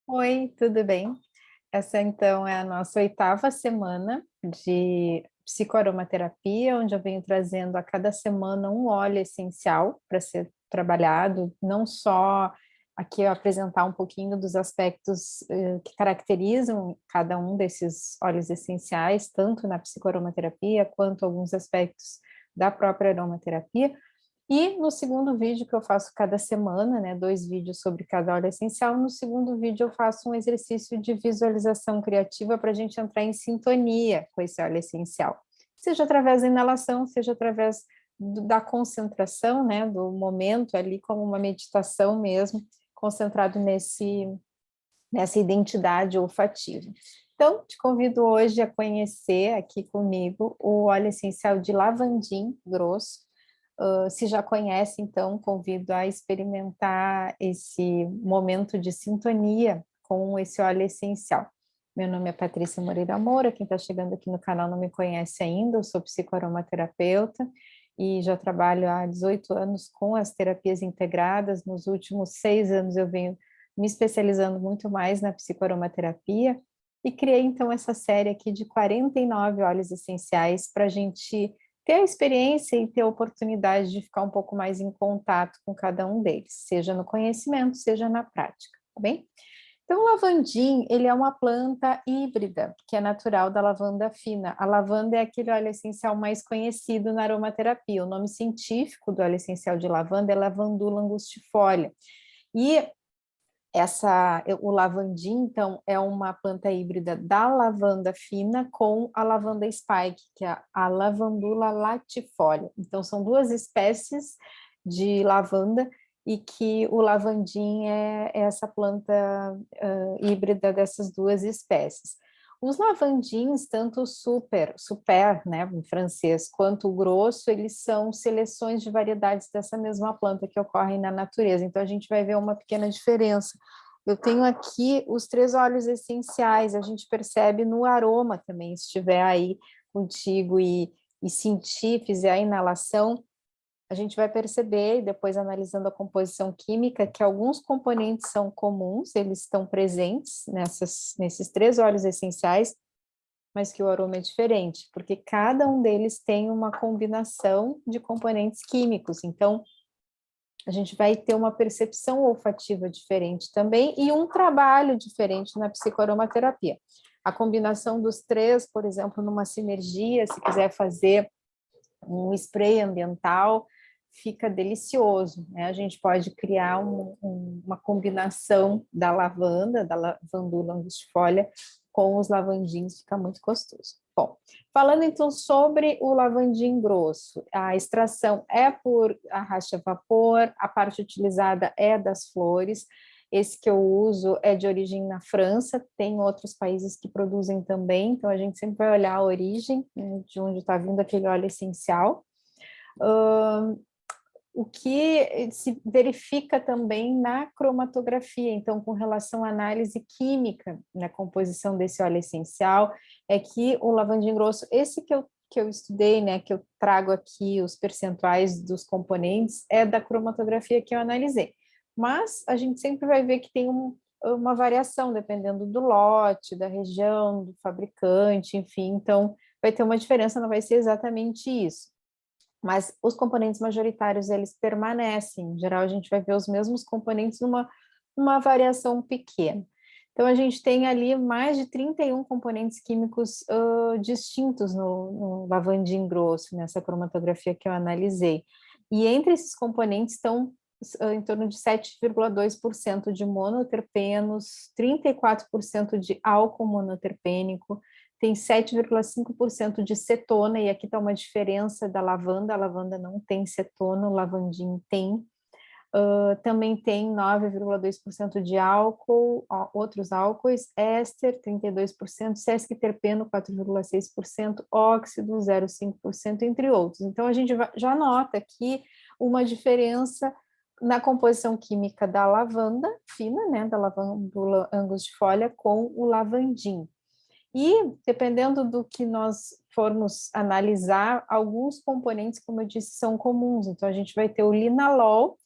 Oi, tudo bem? Essa então é a nossa oitava semana de psicoaromaterapia, onde eu venho trazendo a cada semana um óleo essencial para ser trabalhado, não só aqui eu apresentar um pouquinho dos aspectos que caracterizam cada um desses óleos essenciais, tanto na psicoaromaterapia quanto alguns aspectos da própria aromaterapia, e no segundo vídeo que eu faço cada semana, né, 2 vídeos sobre cada óleo essencial, no segundo vídeo eu faço um exercício de visualização criativa para a gente entrar em sintonia com esse óleo essencial, seja através da inalação, seja através da concentração, né, do momento ali, como uma meditação mesmo, concentrado nessa identidade olfativa. Então, te convido hoje a conhecer aqui comigo o óleo essencial de lavandim grosso. Se já conhece, então, convido a experimentar esse momento de sintonia com esse óleo essencial. Meu nome é Patrícia Moreira Moura, quem está chegando aqui no canal não me conhece ainda, eu sou psicoaromaterapeuta e já trabalho há 18 anos com as terapias integradas. Nos últimos 6 anos eu venho me especializando muito mais na psicoaromaterapia e criei então essa série aqui de 49 óleos essenciais para a gente ter a experiência e ter a oportunidade de ficar um pouco mais em contato com cada um deles, seja no conhecimento, seja na prática, tá bem? Então, o lavandim, ele é uma planta híbrida, que é natural da lavanda fina. A lavanda é aquele óleo essencial mais conhecido na aromaterapia. O nome científico do óleo essencial de lavanda é Lavandula angustifolia. E o lavandim, então, é uma planta híbrida da lavanda fina com a lavanda spike, que é a lavandula latifolia. Então, são duas espécies de lavanda e que o lavandim é essa planta híbrida dessas duas espécies. Os lavandins, tanto o super, né, em francês, quanto o grosso, eles são seleções de variedades dessa mesma planta que ocorrem na natureza. Então, a gente vai ver uma pequena diferença. Eu tenho aqui os 3 óleos essenciais, a gente percebe no aroma também, se estiver aí contigo e sentir, fizer a inalação, a gente vai perceber, depois analisando a composição química, que alguns componentes são comuns, eles estão presentes nesses 3 óleos essenciais, mas que o aroma é diferente, porque cada um deles tem uma combinação de componentes químicos, então a gente vai ter uma percepção olfativa diferente também e um trabalho diferente na psicoaromaterapia. A combinação dos 3, por exemplo, numa sinergia, se quiser fazer um spray ambiental, fica delicioso, né? A gente pode criar uma combinação da lavandula angustifolia, com os lavandins, fica muito gostoso. Bom, falando então sobre o lavandim grosso, a extração é por arraste a vapor, a parte utilizada é das flores. Esse que eu uso é de origem na França, tem outros países que produzem também, então a gente sempre vai olhar a origem, né, de onde está vindo aquele óleo essencial. O que se verifica também na cromatografia, então, com relação à análise química na composição desse óleo essencial, é que o lavandim grosso, esse que eu estudei, né, que eu trago aqui os percentuais dos componentes, é da cromatografia que eu analisei. Mas a gente sempre vai ver que tem uma variação, dependendo do lote, da região, do fabricante, enfim, então vai ter uma diferença, não vai ser exatamente isso. Mas os componentes majoritários, eles permanecem. Em geral, a gente vai ver os mesmos componentes numa variação pequena. Então, a gente tem ali mais de 31 componentes químicos distintos no lavandim grosso, nessa cromatografia que eu analisei. E entre esses componentes estão em torno de 7,2% de monoterpenos, 34% de álcool monoterpênico, tem 7,5% de cetona, e aqui está uma diferença da lavanda, a lavanda não tem cetona, o lavandim tem. Também tem 9,2% de álcool, outros álcoois, éster, 32%, sesquiterpeno, 4,6%, óxido, 0,5%, entre outros. Então, a gente já nota aqui uma diferença na composição química da lavanda fina, né, da lavandula angustifolia, com o lavandim. E, dependendo do que nós formos analisar, alguns componentes, como eu disse, são comuns. Então, a gente vai ter o linalol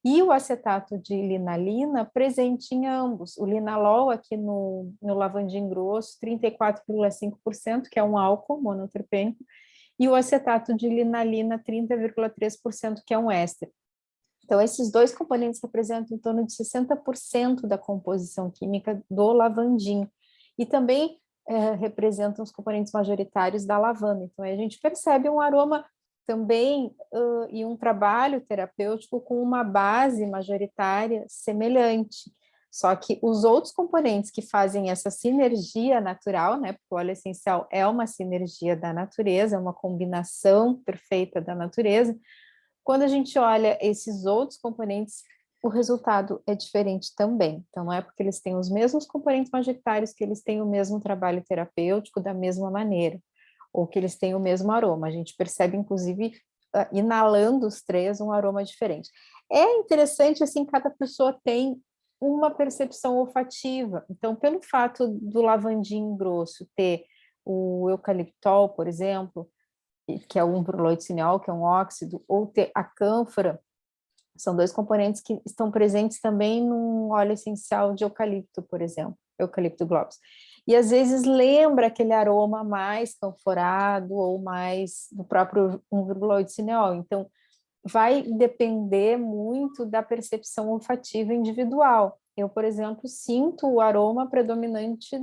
E o acetato de linalina presente em ambos. O linalol aqui no lavandim grosso, 34,5%, que é um álcool monoterpênico, e o acetato de linalina, 30,3%, que é um éster. Então, esses dois componentes representam em torno de 60% da composição química do lavandim. E também representam os componentes majoritários da lavanda. Então, a gente percebe um aroma também e um trabalho terapêutico com uma base majoritária semelhante. Só que os outros componentes que fazem essa sinergia natural, né? Porque o óleo essencial é uma sinergia da natureza, é uma combinação perfeita da natureza. Quando a gente olha esses outros componentes, o resultado é diferente também. Então, não é porque eles têm os mesmos componentes majoritários que eles têm o mesmo trabalho terapêutico da mesma maneira, ou que eles têm o mesmo aroma. A gente percebe, inclusive, inalando os três, um aroma diferente. É interessante, assim, cada pessoa tem uma percepção olfativa. Então, pelo fato do lavandim grosso ter o eucaliptol, por exemplo, que é o umbroloicinol, que é um óxido, ou ter a cânfora, são dois componentes que estão presentes também no óleo essencial de eucalipto, por exemplo, eucalipto globulus. E às vezes lembra aquele aroma mais canforado ou mais do próprio umbroloicinol. Então, vai depender muito da percepção olfativa individual. Eu, por exemplo, sinto o aroma predominante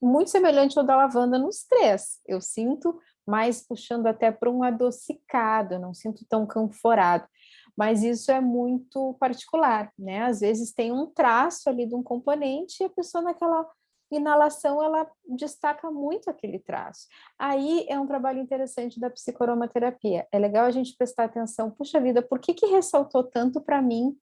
muito semelhante ao da lavanda nos três. Eu sinto mais puxando até para um adocicado, eu não sinto tão canforado. Mas isso é muito particular, né? Às vezes tem um traço ali de um componente e a pessoa naquela inalação ela destaca muito aquele traço. Aí é um trabalho interessante da psicoaromaterapia. É legal a gente prestar atenção, puxa vida, por que que ressaltou tanto para mim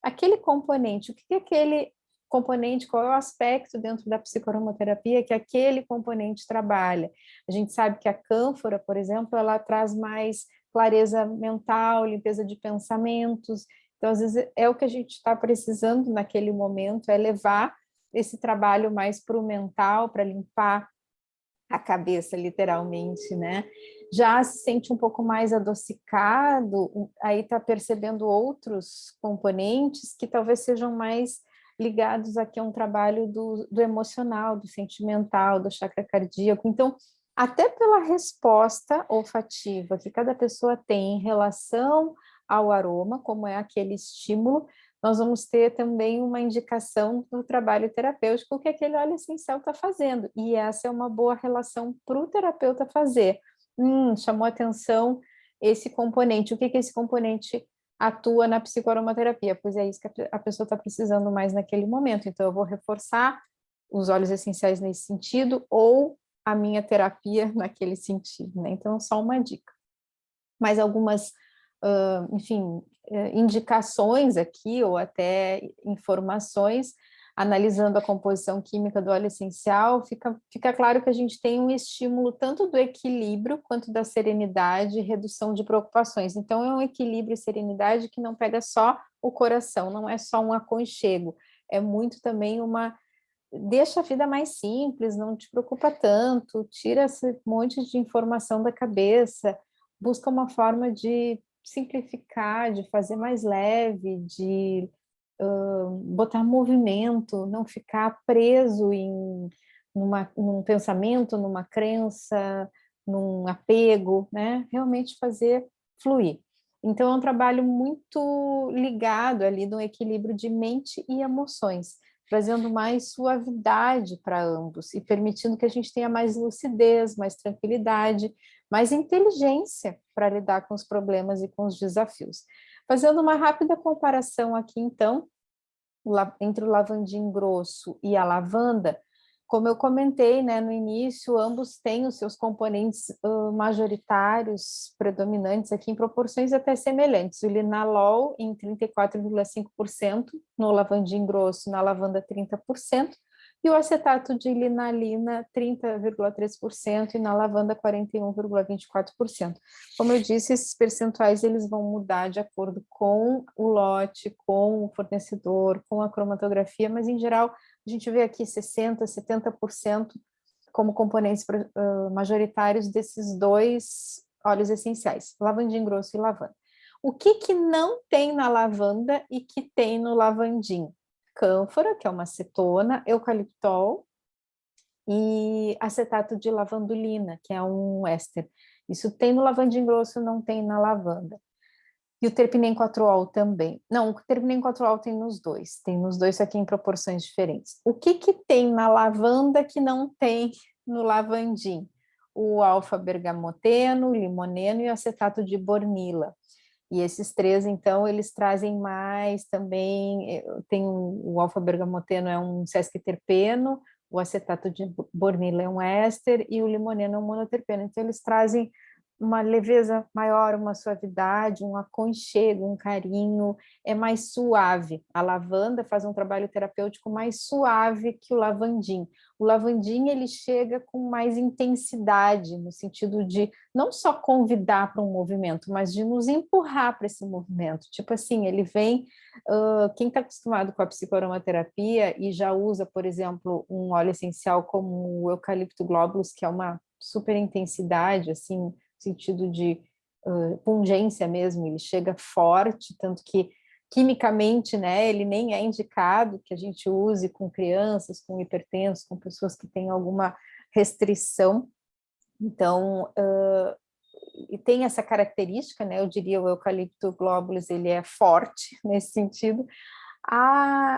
aquele componente? O que que aquele componente, qual é o aspecto dentro da psicoaromaterapia que aquele componente trabalha? A gente sabe que a cânfora, por exemplo, ela traz mais clareza mental, limpeza de pensamentos. Então, às vezes, é o que a gente está precisando naquele momento, é levar esse trabalho mais para o mental, para limpar a cabeça, literalmente, né? Já se sente um pouco mais adocicado, aí está percebendo outros componentes que talvez sejam mais ligados aqui a um trabalho do emocional, do sentimental, do chakra cardíaco. Então, até pela resposta olfativa que cada pessoa tem em relação ao aroma, como é aquele estímulo, nós vamos ter também uma indicação do trabalho terapêutico que aquele óleo essencial está fazendo. E essa é uma boa relação para o terapeuta fazer. Chamou atenção esse componente. O que que esse componente atua na psicoaromaterapia? Pois é isso que a pessoa está precisando mais naquele momento. Então, eu vou reforçar os óleos essenciais nesse sentido ou a minha terapia naquele sentido, né? Então, só uma dica. Mais algumas, enfim, indicações aqui, ou até informações, analisando a composição química do óleo essencial, fica claro que a gente tem um estímulo tanto do equilíbrio quanto da serenidade e redução de preocupações. Então, é um equilíbrio e serenidade que não pega só o coração, não é só um aconchego, é muito também deixa a vida mais simples, não te preocupa tanto, tira esse monte de informação da cabeça, busca uma forma de simplificar, de fazer mais leve, de botar movimento, não ficar preso num pensamento, numa crença, num apego, né? Realmente fazer fluir. Então, é um trabalho muito ligado ali no equilíbrio de mente e emoções, trazendo mais suavidade para ambos e permitindo que a gente tenha mais lucidez, mais tranquilidade, mais inteligência para lidar com os problemas e com os desafios. Fazendo uma rápida comparação aqui, então, entre o lavandim grosso e a lavanda, como eu comentei, né, no início, ambos têm os seus componentes majoritários, predominantes aqui em proporções até semelhantes. O linalol em 34,5%, no lavandim grosso, na lavanda 30%, e o acetato de linalina 30,3% e na lavanda 41,24%. Como eu disse, esses percentuais eles vão mudar de acordo com o lote, com o fornecedor, com a cromatografia, mas em geral a gente vê aqui 60%, 70% como componentes majoritários desses dois óleos essenciais, lavandim grosso e lavanda. O que que não tem na lavanda e que tem no lavandim? Cânfora, que é uma acetona, eucaliptol e acetato de lavandulina, que é um éster. Isso tem no lavandim grosso, não tem na lavanda. E o terpinencoatrool também. Não, o terpinencoatrool tem nos dois, só que em proporções diferentes. O que que tem na lavanda que não tem no lavandim? O alfa-bergamoteno, o limoneno e o acetato de bornila. E esses três, então, eles trazem mais também, tem o alfa-bergamoteno é um sesquiterpeno, o acetato de bornila é um éster e o limoneno é um monoterpeno. Então, eles trazem uma leveza maior, uma suavidade, um aconchego, um carinho, é mais suave. A lavanda faz um trabalho terapêutico mais suave que o lavandim. O lavandim, ele chega com mais intensidade, no sentido de não só convidar para um movimento, mas de nos empurrar para esse movimento. Tipo assim, ele vem, quem está acostumado com a psicoaromaterapia e já usa, por exemplo, um óleo essencial como o eucalipto globulus, que é uma super intensidade, assim, no sentido de pungência mesmo, ele chega forte, tanto que quimicamente, né, ele nem é indicado que a gente use com crianças, com hipertensos, com pessoas que têm alguma restrição. Então, e tem essa característica, né? Eu diria o eucalipto globulus, ele é forte nesse sentido.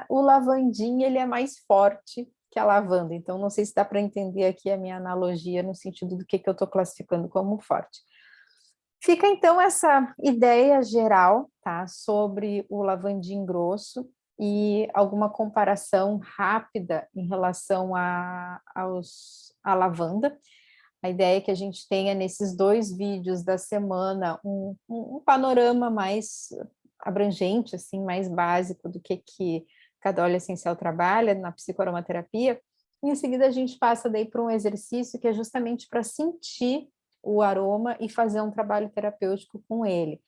O lavandim, ele é mais forte que a lavanda. Então, não sei se dá para entender aqui a minha analogia no sentido do que eu estou classificando como forte. Fica, então, essa ideia geral, tá? Sobre o lavandim grosso e alguma comparação rápida em relação à lavanda. A ideia é que a gente tenha nesses 2 vídeos da semana um panorama mais abrangente, assim, mais básico do que cada óleo essencial trabalha na psicoaromaterapia. E em seguida a gente passa daí para um exercício que é justamente para sentir o aroma e fazer um trabalho terapêutico com ele.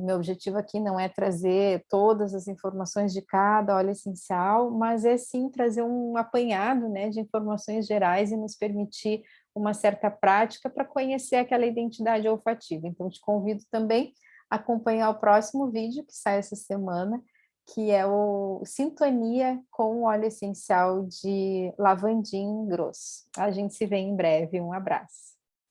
Meu objetivo aqui não é trazer todas as informações de cada óleo essencial, mas é sim trazer um apanhado, né, de informações gerais e nos permitir uma certa prática para conhecer aquela identidade olfativa. Então, te convido também a acompanhar o próximo vídeo que sai essa semana, que é o Sintonia com o óleo essencial de lavandim grosso. A gente se vê em breve. Um abraço.